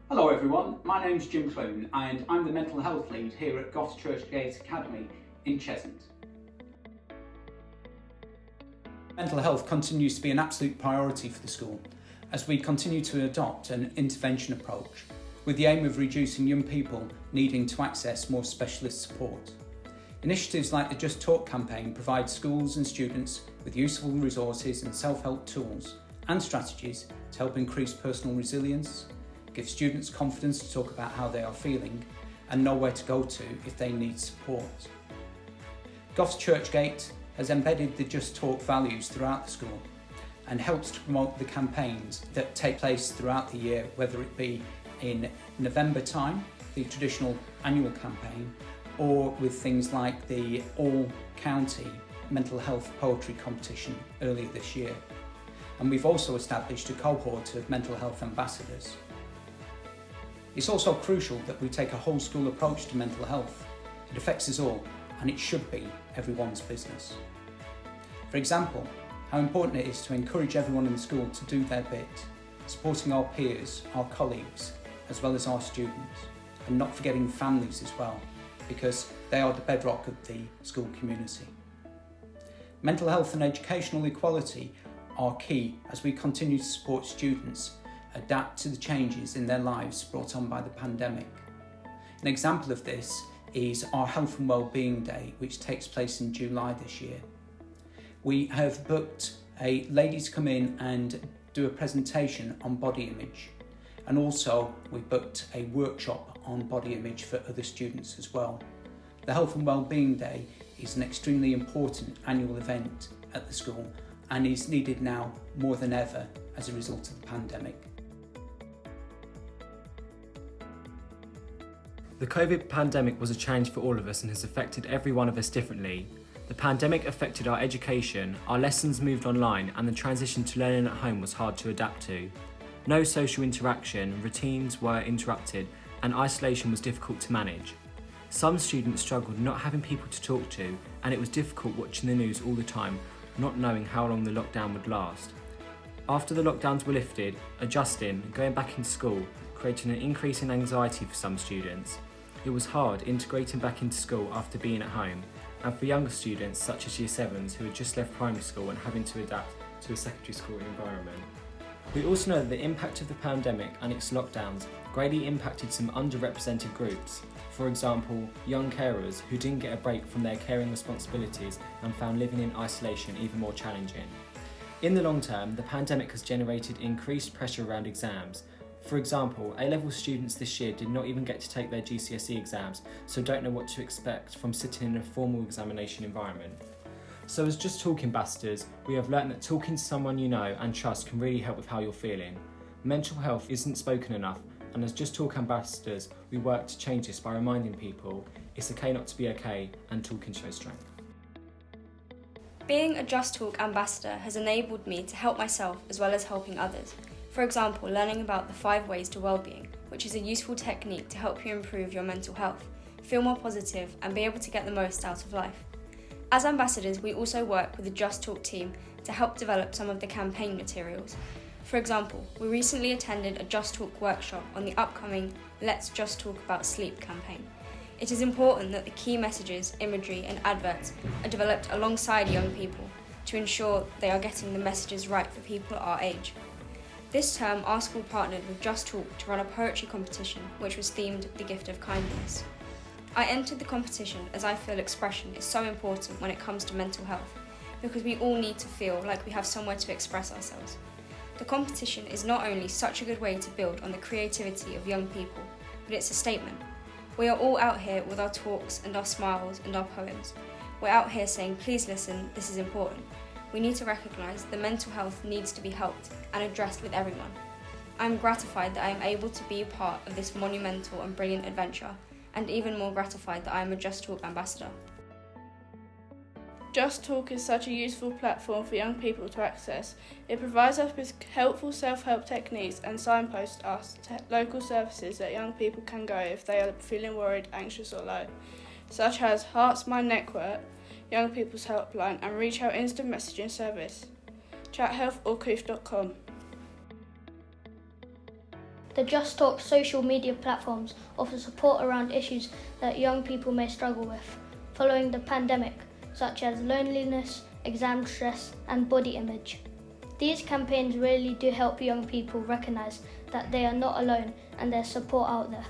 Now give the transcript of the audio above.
Hello everyone, my name's Jim Clune and I'm the Mental Health Lead here at Goss Churchgate Academy in Cheshunt. Mental health continues to be an absolute priority for the school as we continue to adopt an intervention approach with the aim of reducing young people needing to access more specialist support. Initiatives like the Just Talk campaign provide schools and students with useful resources and self-help tools and strategies to help increase personal resilience, give students confidence to talk about how they are feeling and know where to go to if they need support. Goss Churchgate has embedded the Just Talk values throughout the school and helps to promote the campaigns that take place throughout the year, whether it be in November time, the traditional annual campaign, or with things like the all-county mental health poetry competition earlier this year. And we've also established a cohort of mental health ambassadors. It's also crucial that we take a whole school approach to mental health. It affects us all, and it should be everyone's business. For example, how important it is to encourage everyone in the school to do their bit, supporting our peers, our colleagues, as well as our students, and not forgetting families as well, because they are the bedrock of the school community. Mental health and educational equality are key as we continue to support students adapt to the changes in their lives brought on by the pandemic. An example of this is our Health and Wellbeing Day, which takes place in July this year. We have booked a lady to come in and do a presentation on body image, and also we booked a workshop on body image for other students as well. The Health and Wellbeing Day is an extremely important annual event at the school and is needed now more than ever as a result of the pandemic. The COVID pandemic was a change for all of us and has affected every one of us differently. The pandemic affected our education, our lessons moved online, and the transition to learning at home was hard to adapt to. No social interaction, routines were interrupted, and isolation was difficult to manage. Some students struggled not having people to talk to, and it was difficult watching the news all the time, not knowing how long the lockdown would last. After the lockdowns were lifted, adjusting and going back into school created an increase in anxiety for some students. It was hard integrating back into school after being at home, and for younger students such as Year 7s who had just left primary school and having to adapt to a secondary school environment. We also know that the impact of the pandemic and its lockdowns greatly impacted some underrepresented groups. For example, young carers who didn't get a break from their caring responsibilities and found living in isolation even more challenging. In the long term, the pandemic has generated increased pressure around exams. For example, A-level students this year did not even get to take their GCSE exams, so don't know what to expect from sitting in a formal examination environment. So as Just Talk ambassadors, we have learnt that talking to someone you know and trust can really help with how you're feeling. Mental health isn't spoken enough, and as Just Talk ambassadors, we work to change this by reminding people it's okay not to be okay and talking shows strength. Being a Just Talk ambassador has enabled me to help myself as well as helping others. For example, learning about the 5 ways to wellbeing, which is a useful technique to help you improve your mental health, feel more positive and be able to get the most out of life. As ambassadors, we also work with the Just Talk team to help develop some of the campaign materials. For example, we recently attended a Just Talk workshop on the upcoming Let's Just Talk About Sleep campaign. It is important that the key messages, imagery and adverts are developed alongside young people to ensure they are getting the messages right for people our age. This term, our school partnered with Just Talk to run a poetry competition which was themed The Gift of Kindness. I entered the competition as I feel expression is so important when it comes to mental health, because we all need to feel like we have somewhere to express ourselves. The competition is not only such a good way to build on the creativity of young people, but it's a statement. We are all out here with our talks and our smiles and our poems. We're out here saying, please listen, this is important. We need to recognise that mental health needs to be helped and addressed with everyone. I'm gratified that I am able to be a part of this monumental and brilliant adventure, and even more gratified that I am a Just Talk ambassador. Just Talk is such a useful platform for young people to access. It provides us with helpful self-help techniques and signposts us to local services that young people can go if they are feeling worried, anxious or low, such as Hearts Mind Network, Young People's Helpline and Reach Out Instant Messaging Service, chathealth or coof.com. The Just Talk social media platforms offer support around issues that young people may struggle with following the pandemic, such as loneliness, exam stress, and body image. These campaigns really do help young people recognise that they are not alone and there's support out there.